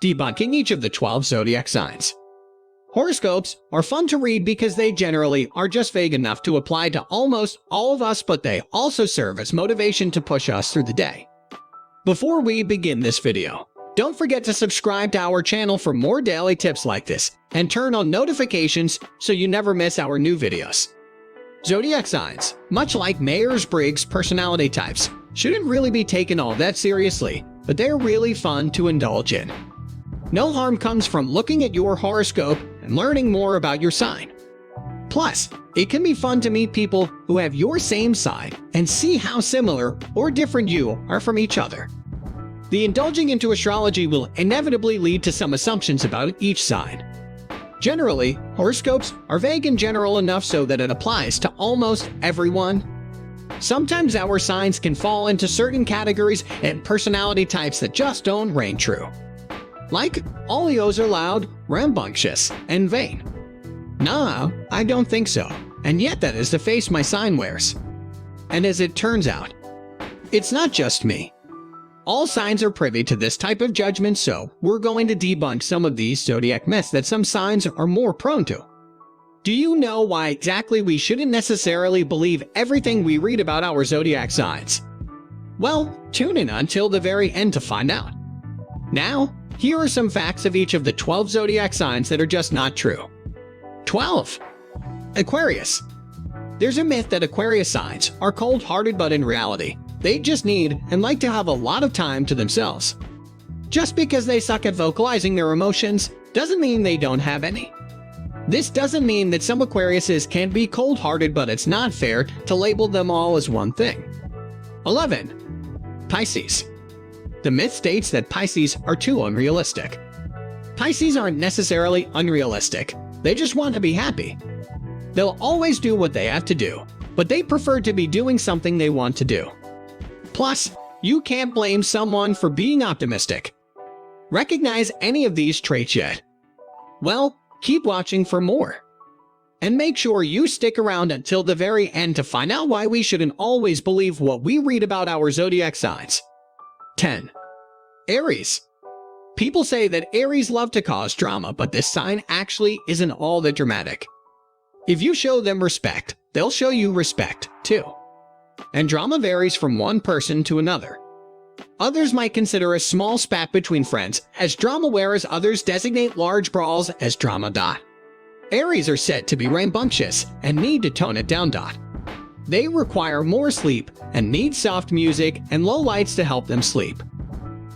debunking each of the 12 zodiac signs. Horoscopes are fun to read because they generally are just vague enough to apply to almost all of us, but they also serve as motivation to push us through the day. Before we begin this video, don't forget to subscribe to our channel for more daily tips like this, and turn on notifications so you never miss our new videos. Zodiac signs, much like Myers-Briggs personality types, shouldn't really be taken all that seriously, but they're really fun to indulge in. No harm comes from looking at your horoscope and learning more about your sign. Plus, it can be fun to meet people who have your same sign and see how similar or different you are from each other. The indulging into astrology will inevitably lead to some assumptions about each sign. Generally, horoscopes are vague and general enough so that it applies to almost everyone. Sometimes our signs can fall into certain categories and personality types that just don't ring true. Like, all Leos are loud, rambunctious, and vain. Nah, I don't think so, and yet that is the face my sign wears. And as it turns out, it's not just me. All signs are privy to this type of judgment, so we're going to debunk some of these zodiac myths that some signs are more prone to. Do you know why exactly we shouldn't necessarily believe everything we read about our zodiac signs? Well, tune in until the very end to find out. Now, here are some facts of each of the 12 zodiac signs that are just not true. 12. Aquarius. There's a myth that Aquarius signs are cold-hearted, but in reality, they just need and like to have a lot of time to themselves. Just because they suck at vocalizing their emotions doesn't mean they don't have any. This doesn't mean that some Aquariuses can be cold-hearted, but it's not fair to label them all as one thing. 11. Pisces. The myth states that Pisces are too unrealistic. Pisces aren't necessarily unrealistic, they just want to be happy. They'll always do what they have to do, but they prefer to be doing something they want to do. Plus, you can't blame someone for being optimistic. Recognize any of these traits yet? Well, keep watching for more. And make sure you stick around until the very end to find out why we shouldn't always believe what we read about our zodiac signs. 10. Aries. People say that Aries love to cause drama, but this sign actually isn't all that dramatic. If you show them respect, they'll show you respect, too. And drama varies from one person to another. Others might consider a small spat between friends as drama, whereas others designate large brawls as drama. Aries are said to be rambunctious and need to tone it down. They require more sleep and need soft music and low lights to help them sleep.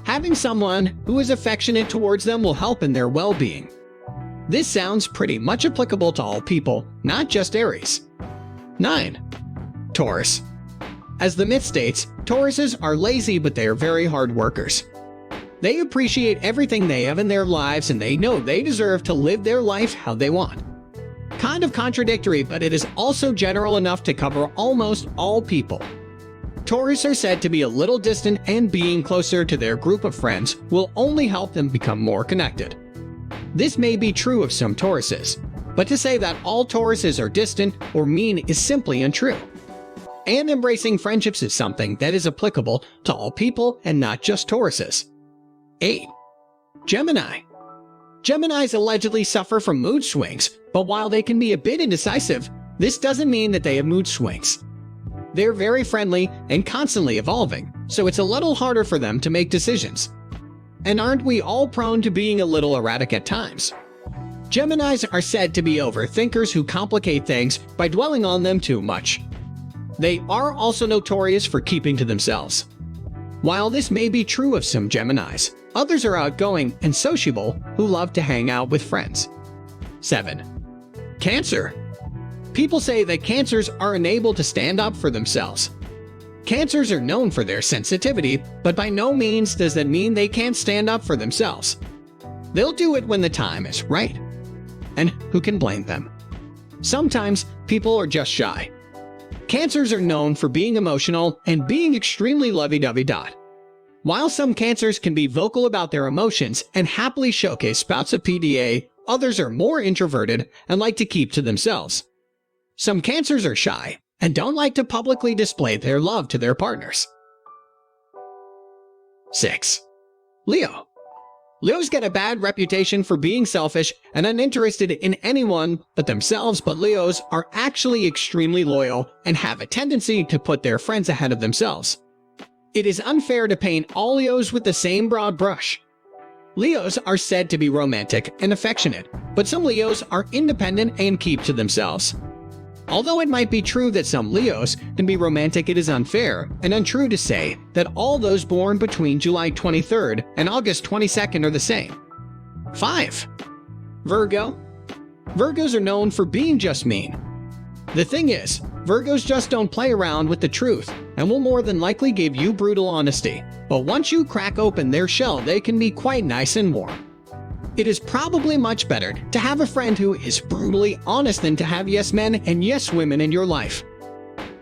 Having someone who is affectionate towards them will help in their well-being. This sounds pretty much applicable to all people, not just Aries. 9. Taurus. As the myth states, Tauruses are lazy, but they are very hard workers. They appreciate everything they have in their lives, and they know they deserve to live their life how they want. Kind of contradictory, but it is also general enough to cover almost all people. Taurus are said to be a little distant, and being closer to their group of friends will only help them become more connected. This may be true of some Tauruses, but to say that all Tauruses are distant or mean is simply untrue. And embracing friendships is something that is applicable to all people and not just Tauruses. 8. Gemini. Geminis allegedly suffer from mood swings, but while they can be a bit indecisive, this doesn't mean that they have mood swings. They're very friendly and constantly evolving, so it's a little harder for them to make decisions. And aren't we all prone to being a little erratic at times? Geminis are said to be overthinkers who complicate things by dwelling on them too much. They are also notorious for keeping to themselves. While this may be true of some Geminis, others are outgoing and sociable who love to hang out with friends. 7. Cancer. People say that Cancers are unable to stand up for themselves. Cancers are known for their sensitivity, but by no means does that mean they can't stand up for themselves. They'll do it when the time is right. And who can blame them? Sometimes people are just shy. Cancers are known for being emotional and being extremely lovey-dovey. While some Cancers can be vocal about their emotions and happily showcase spouts of PDA, others are more introverted and like to keep to themselves. Some Cancers are shy and don't like to publicly display their love to their partners. 6. Leo. Leos get a bad reputation for being selfish and uninterested in anyone but themselves, but Leos are actually extremely loyal and have a tendency to put their friends ahead of themselves. It is unfair to paint all Leos with the same broad brush. Leos are said to be romantic and affectionate, but some Leos are independent and keep to themselves. Although it might be true that some Leos can be romantic, it is unfair and untrue to say that all those born between July 23rd and August 22nd are the same. 5. Virgo. Virgos are known for being just mean. The thing is, Virgos just don't play around with the truth and will more than likely give you brutal honesty. But once you crack open their shell, they can be quite nice and warm. It is probably much better to have a friend who is brutally honest than to have yes men and yes women in your life.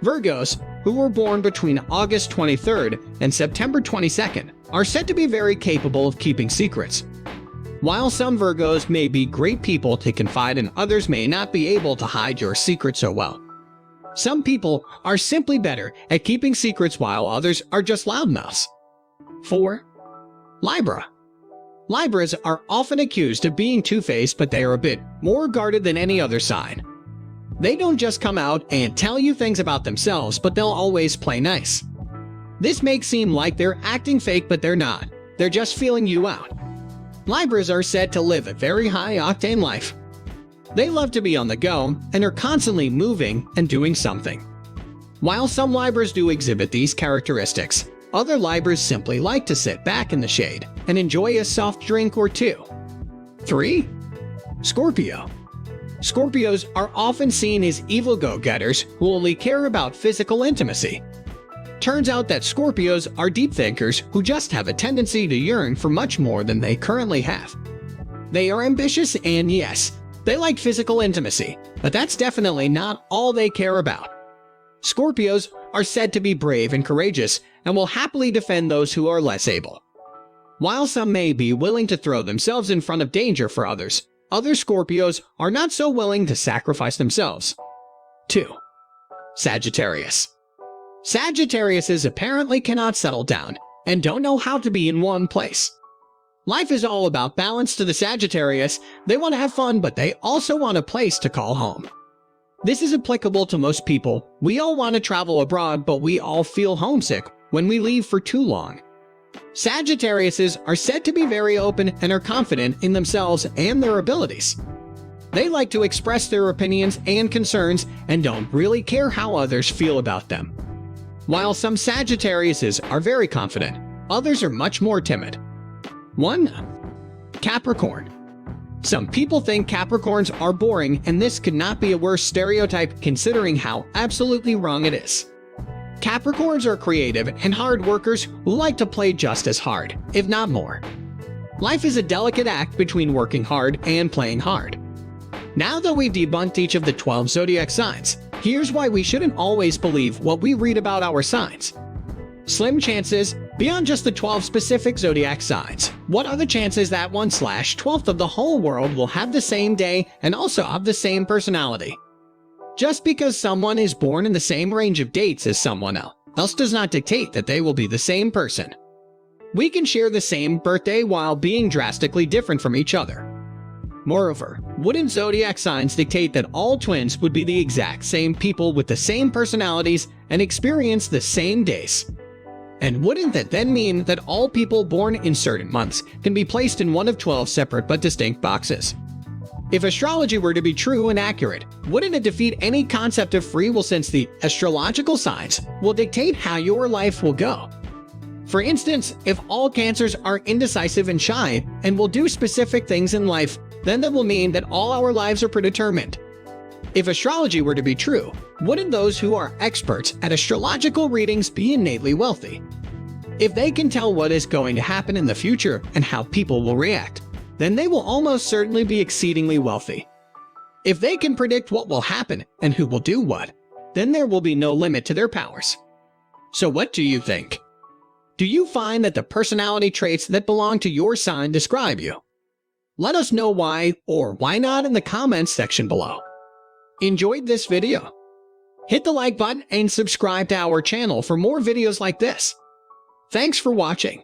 Virgos, who were born between August 23rd and September 22nd, are said to be very capable of keeping secrets. While some Virgos may be great people to confide in, others may not be able to hide your secrets so well. Some people are simply better at keeping secrets while others are just loudmouths. 4. Libra. Libras are often accused of being two-faced, but they are a bit more guarded than any other sign. They don't just come out and tell you things about themselves, but they'll always play nice. This makes seem like they're acting fake, but they're not. They're just feeling you out. Libras are said to live a very high-octane life. They love to be on the go and are constantly moving and doing something. While some Libras do exhibit these characteristics, other Libras simply like to sit back in the shade and enjoy a soft drink or two. 3. Scorpio. Scorpios are often seen as evil go-getters who only care about physical intimacy. Turns out that Scorpios are deep thinkers who just have a tendency to yearn for much more than they currently have. They are ambitious and yes, they like physical intimacy, but that's definitely not all they care about. Scorpios are said to be brave and courageous and will happily defend those who are less able. While some may be willing to throw themselves in front of danger for others, other Scorpios are not so willing to sacrifice themselves. 2. Sagittarius. Sagittariuses apparently cannot settle down and don't know how to be in one place. Life is all about balance to the Sagittarius. They want to have fun, but they also want a place to call home. This is applicable to most people. We all want to travel abroad, but we all feel homesick when we leave for too long. Sagittariuses are said to be very open and are confident in themselves and their abilities. They like to express their opinions and concerns and don't really care how others feel about them. While some Sagittariuses are very confident, others are much more timid. 1. Capricorn. Some people think Capricorns are boring, and this could not be a worse stereotype considering how absolutely wrong it is. Capricorns are creative and hard workers who like to play just as hard, if not more. Life is a delicate act between working hard and playing hard. Now that we've debunked each of the 12 zodiac signs, here's why we shouldn't always believe what we read about our signs. Slim chances. Beyond just the 12 specific zodiac signs, what are the chances that 1/12th of the whole world will have the same day and also have the same personality? Just because someone is born in the same range of dates as someone else does not dictate that they will be the same person. We can share the same birthday while being drastically different from each other. Moreover, wouldn't zodiac signs dictate that all twins would be the exact same people with the same personalities and experience the same days? And wouldn't that then mean that all people born in certain months can be placed in one of 12 separate but distinct boxes? If astrology were to be true and accurate, wouldn't it defeat any concept of free will, since the astrological signs will dictate how your life will go? For instance, if all Cancers are indecisive and shy and will do specific things in life, then that will mean that all our lives are predetermined. If astrology were to be true, wouldn't those who are experts at astrological readings be innately wealthy? If they can tell what is going to happen in the future and how people will react, then they will almost certainly be exceedingly wealthy. If they can predict what will happen and who will do what, then there will be no limit to their powers. So what do you think? Do you find that the personality traits that belong to your sign describe you? Let us know why or why not in the comments section below. Enjoyed this video? Hit the like button and subscribe to our channel for more videos like this. Thanks for watching.